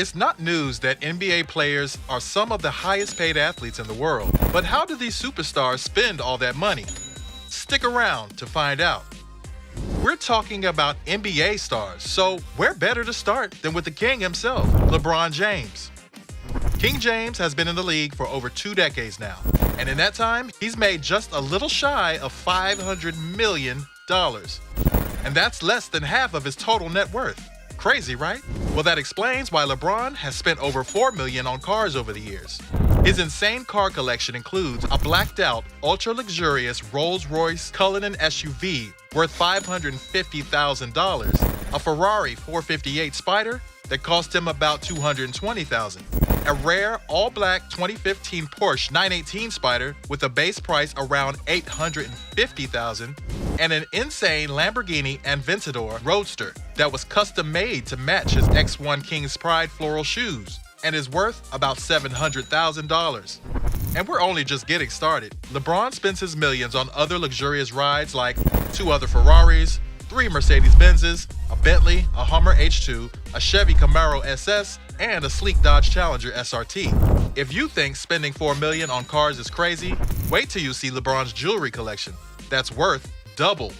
It's not news that NBA players are some of the highest paid athletes in the world. But how do these superstars spend all that money? Stick around to find out. We're talking about NBA stars, so where better to start than with the king himself, LeBron James. King James has been in the league for over 2 decades now, and in that time, he's made just a little shy of $500 million. And that's less than half of his total net worth. Crazy, right? Well, that explains why LeBron has spent over $4 million on cars over the years. His insane car collection includes a blacked-out, ultra-luxurious Rolls-Royce Cullinan SUV worth $550,000, a Ferrari 458 Spider that cost him about $220,000, a rare all-black 2015 Porsche 918 Spider with a base price around $850,000, and an insane Lamborghini Aventador Roadster that was custom-made to match his X1 King's Pride floral shoes and is worth about $700,000. And we're only just getting started. LeBron spends his millions on other luxurious rides like 2 other Ferraris, 3 Mercedes-Benzes, a Bentley, a Hummer H2, a Chevy Camaro SS, and a sleek Dodge Challenger SRT. If you think spending $4 million on cars is crazy, wait till you see LeBron's jewelry collection. That's worth double,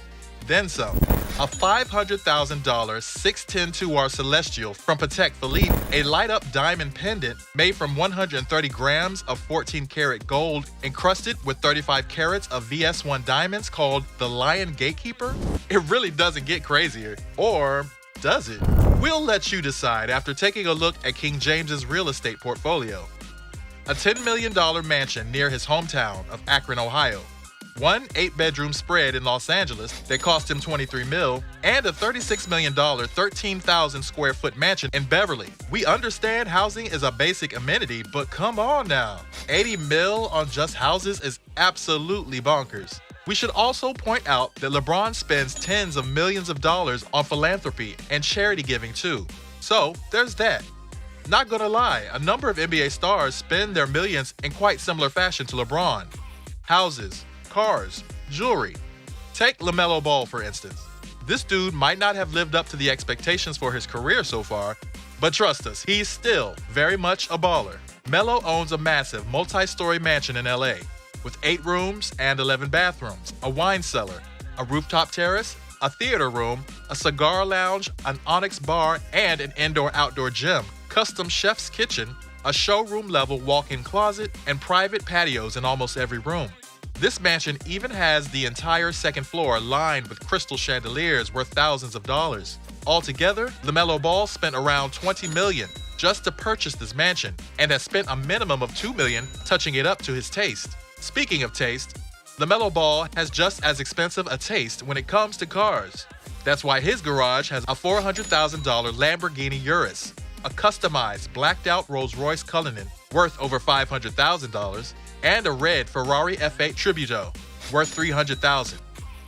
then some. A $500,000 610-2R Celestial from Patek Philippe, a light-up diamond pendant made from 130 grams of 14-karat gold encrusted with 35 carats of VS1 diamonds called the Lion Gatekeeper? It really doesn't get crazier. Or does it? We'll let you decide after taking a look at King James's real estate portfolio. A $10 million mansion near his hometown of Akron, Ohio. 1 8-bedroom spread in Los Angeles that cost him $23 million, and a $36 million, 13,000 square foot mansion in Beverly. We understand housing is a basic amenity, but come on now. $80 million on just houses is absolutely bonkers. We should also point out that LeBron spends tens of millions of dollars on philanthropy and charity giving too. So there's that. Not gonna lie, a number of NBA stars spend their millions in quite similar fashion to LeBron. Houses, cars, jewelry. Take LaMelo Ball, for instance. This dude might not have lived up to the expectations for his career so far, but trust us, he's still very much a baller. Melo owns a massive multi-story mansion in LA with 8 rooms and 11 bathrooms, a wine cellar, a rooftop terrace, a theater room, a cigar lounge, an Onyx bar, and an indoor-outdoor gym, custom chef's kitchen, a showroom-level walk-in closet, and private patios in almost every room. This mansion even has the entire second floor lined with crystal chandeliers worth thousands of dollars. Altogether, LaMelo Ball spent around $20 million just to purchase this mansion and has spent a minimum of $2 million touching it up to his taste. Speaking of taste, LaMelo Ball has just as expensive a taste when it comes to cars. That's why his garage has a $400,000 Lamborghini Urus, a customized blacked-out Rolls-Royce Cullinan worth over $500,000, and a red Ferrari F8 Tributo worth $300,000.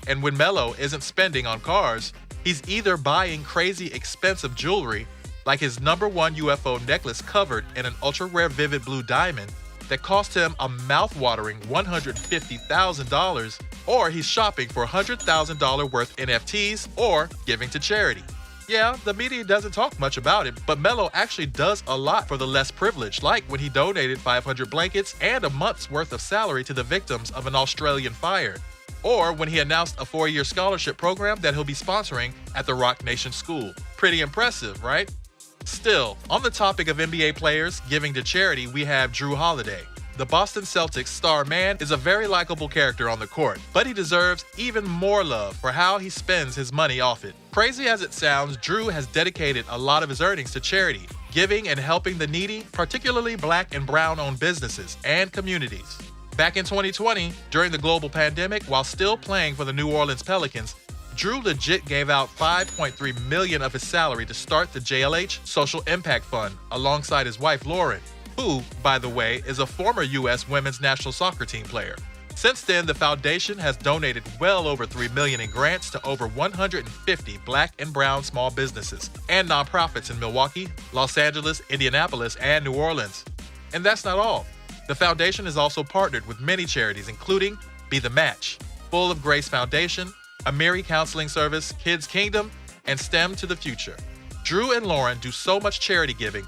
And when Melo isn't spending on cars, he's either buying crazy expensive jewelry, like his #1 UFO necklace covered in an ultra-rare vivid blue diamond that cost him a mouth-watering $150,000, or he's shopping for $100,000 worth NFTs or giving to charity. Yeah, the media doesn't talk much about it, but Melo actually does a lot for the less privileged, like when he donated 500 blankets and a month's worth of salary to the victims of an Australian fire, or when he announced a 4-year scholarship program that he'll be sponsoring at the Rock Nation School. Pretty impressive, right? Still, on the topic of NBA players giving to charity, we have Jrue Holiday. The Boston Celtics star man is a very likable character on the court, but he deserves even more love for how he spends his money off it. Crazy as it sounds, Jrue has dedicated a lot of his earnings to charity, giving and helping the needy, particularly Black and Brown-owned businesses and communities. Back in 2020, during the global pandemic, while still playing for the New Orleans Pelicans, Jrue legit gave out $5.3 million of his salary to start the JLH Social Impact Fund alongside his wife Lauren, who, by the way, is a former U.S. women's national soccer team player. Since then, the foundation has donated well over $3 million in grants to over 150 Black and Brown small businesses and nonprofits in Milwaukee, Los Angeles, Indianapolis, and New Orleans. And that's not all. The foundation has also partnered with many charities, including Be the Match, Full of Grace Foundation, Amiri Counseling Service, Kids Kingdom, and STEM to the Future. Jrue and Lauren do so much charity giving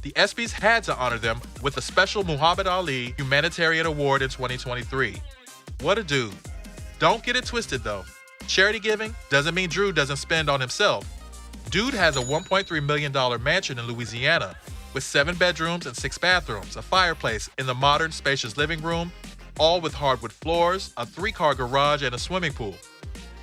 The ESPYs had to honor them with a special Muhammad Ali Humanitarian Award in 2023. What a dude. Don't get it twisted though. Charity giving doesn't mean Drew doesn't spend on himself. Dude has a $1.3 million mansion in Louisiana with 7 bedrooms and 6 bathrooms, a fireplace in the modern spacious living room, all with hardwood floors, a 3-car garage, and a swimming pool.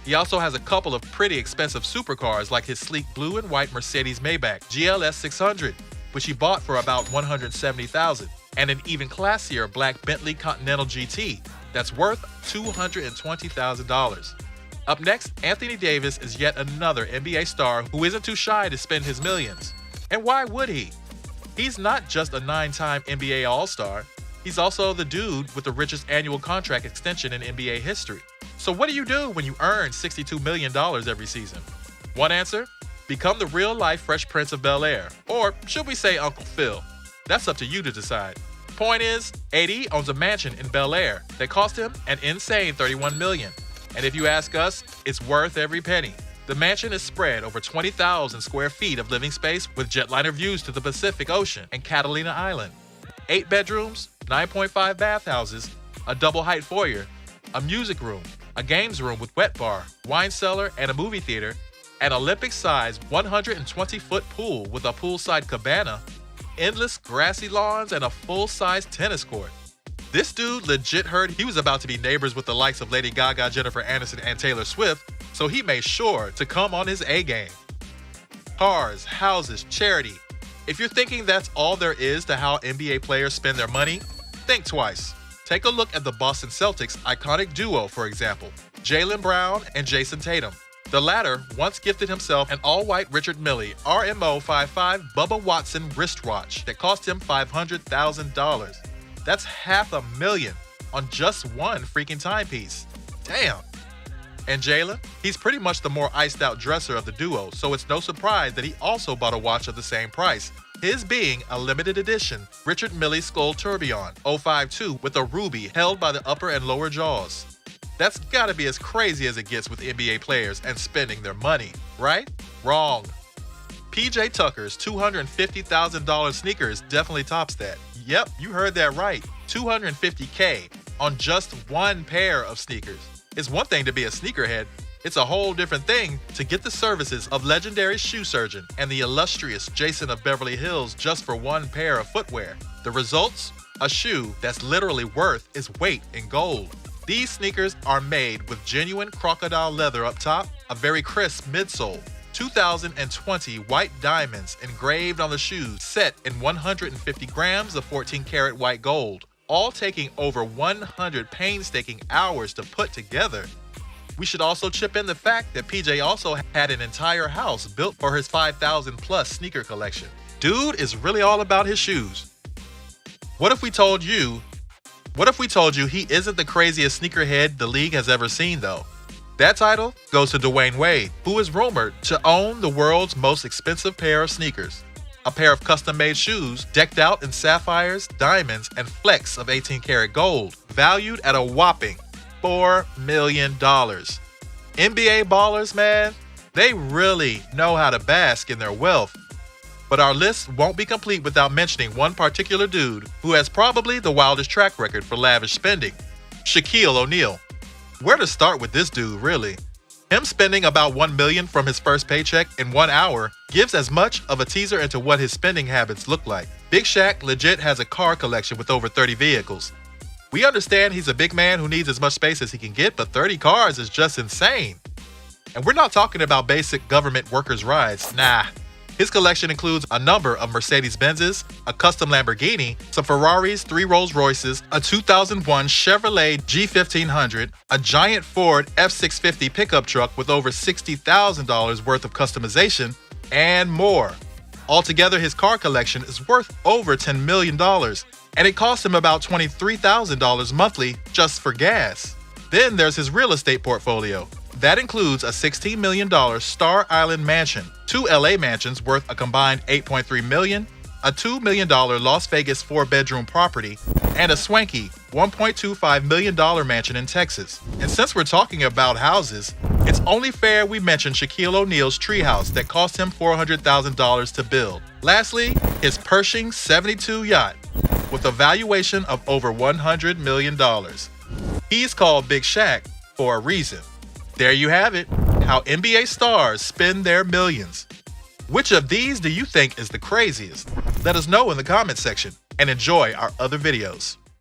He also has a couple of pretty expensive supercars like his sleek blue and white Mercedes Maybach GLS 600, which he bought for about $170,000, and an even classier black Bentley Continental GT that's worth $220,000. Up next, Anthony Davis is yet another NBA star who isn't too shy to spend his millions. And why would he? He's not just a 9-time NBA All-Star, he's also the dude with the richest annual contract extension in NBA history. So what do you do when you earn $62 million every season? One answer? Become the real-life Fresh Prince of Bel-Air. Or should we say Uncle Phil? That's up to you to decide. Point is, AD owns a mansion in Bel-Air that cost him an insane $31 million. And if you ask us, it's worth every penny. The mansion is spread over 20,000 square feet of living space with jetliner views to the Pacific Ocean and Catalina Island. 8 bedrooms, 9.5 bathhouses, a double-height foyer, a music room, a games room with wet bar, wine cellar, and a movie theater, an Olympic-sized 120-foot pool with a poolside cabana, endless grassy lawns, and a full-size tennis court. This dude legit heard he was about to be neighbors with the likes of Lady Gaga, Jennifer Aniston, and Taylor Swift, so he made sure to come on his A game. Cars, houses, charity. If you're thinking that's all there is to how NBA players spend their money, think twice. Take a look at the Boston Celtics' iconic duo, for example, Jaylen Brown and Jason Tatum. The latter once gifted himself an all-white Richard Mille RMO 55 Bubba Watson wristwatch that cost him $500,000. That's $500,000 on just one freaking timepiece. Damn. And Jaylen? He's pretty much the more iced-out dresser of the duo, so it's no surprise that he also bought a watch of the same price, his being a limited edition Richard Mille Skull Tourbillon 052 with a ruby held by the upper and lower jaws. That's gotta be as crazy as it gets with NBA players and spending their money, right? Wrong. PJ Tucker's $250,000 sneakers definitely tops that. Yep, you heard that right. $250K on just one pair of sneakers. It's one thing to be a sneakerhead. It's a whole different thing to get the services of legendary shoe surgeon and the illustrious Jason of Beverly Hills just for one pair of footwear. The results? A shoe that's literally worth its weight in gold. These sneakers are made with genuine crocodile leather up top, a very crisp midsole, 2020 white diamonds engraved on the shoes set in 150 grams of 14-karat white gold, all taking over 100 painstaking hours to put together. We should also chip in the fact that PJ also had an entire house built for his 5,000-plus sneaker collection. Dude is really all about his shoes. What if we told you he isn't the craziest sneakerhead the league has ever seen, though? That title goes to Dwayne Wade, who is rumored to own the world's most expensive pair of sneakers. A pair of custom-made shoes decked out in sapphires, diamonds, and flecks of 18-karat gold, valued at a whopping $4 million. NBA ballers, man, they really know how to bask in their wealth. But our list won't be complete without mentioning one particular dude who has probably the wildest track record for lavish spending, Shaquille O'Neal. Where to start with this dude, really? Him spending about $1 million from his first paycheck in 1 hour gives as much of a teaser into what his spending habits look like. Big Shaq legit has a car collection with over 30 vehicles. We understand he's a big man who needs as much space as he can get, but 30 cars is just insane. And we're not talking about basic government workers' rides, nah. His collection includes a number of Mercedes-Benzes, a custom Lamborghini, some Ferraris, 3 Rolls-Royces, a 2001 Chevrolet G1500, a giant Ford F650 pickup truck with over $60,000 worth of customization, and more. Altogether, his car collection is worth over $10 million, and it costs him about $23,000 monthly just for gas. Then there's his real estate portfolio. That includes a $16 million Star Island mansion, 2 LA mansions worth a combined $8.3 million, a $2 million Las Vegas 4-bedroom property, and a swanky $1.25 million mansion in Texas. And since we're talking about houses, It's only fair we mention Shaquille O'Neal's treehouse that cost him $400,000 to build. Lastly, his Pershing 72 yacht with a valuation of over $100 million. He's called Big Shaq for a reason. There you have it, how NBA stars spend their millions. Which of these do you think is the craziest? Let us know in the comment section and enjoy our other videos.